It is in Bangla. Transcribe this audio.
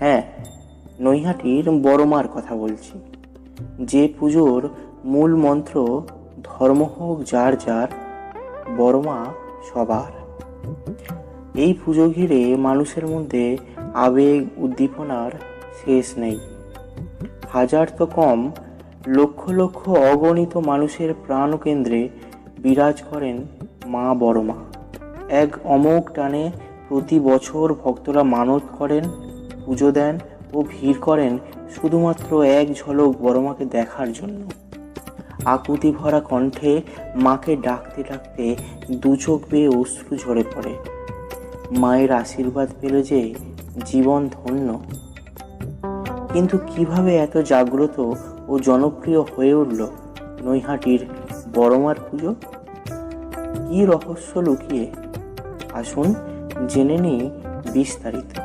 হ্যাঁ, নৈহাটির বড়মার কথা বলছি, যে পুজোর মূল মন্ত্র ধর্ম হোক যার যার, বড়মা সবার। এই পুজো ঘিরে মানুষের মধ্যে আবেগ উদ্দীপনার শেষ নেই। হাজার তো কম, লক্ষ লক্ষ অগণিত মানুষের প্রাণকেন্দ্রে বিরাজ করেন মা বড়মা। এক অমোঘ টানে প্রতি বছর ভক্তরা মানত করেন, পুজো দেন ও ভিড় করেন শুধুমাত্র এক ঝলক বড়মাকে দেখার জন্য। আকুতি ভরা কণ্ঠে মাকে ডাকতে ডাকতে দু চোখ বেয়ে অশ্রু ঝরে পড়ে। মায়ের আশীর্বাদ পেল যে জীবন ধন্য। কিন্তু কিভাবে এত জাগ্রত ও জনপ্রিয় হয়ে উঠল নৈহাটির বড়মার পুজো? কি রহস্য লুকিয়ে? আসুন জেনে নিই বিস্তারিত।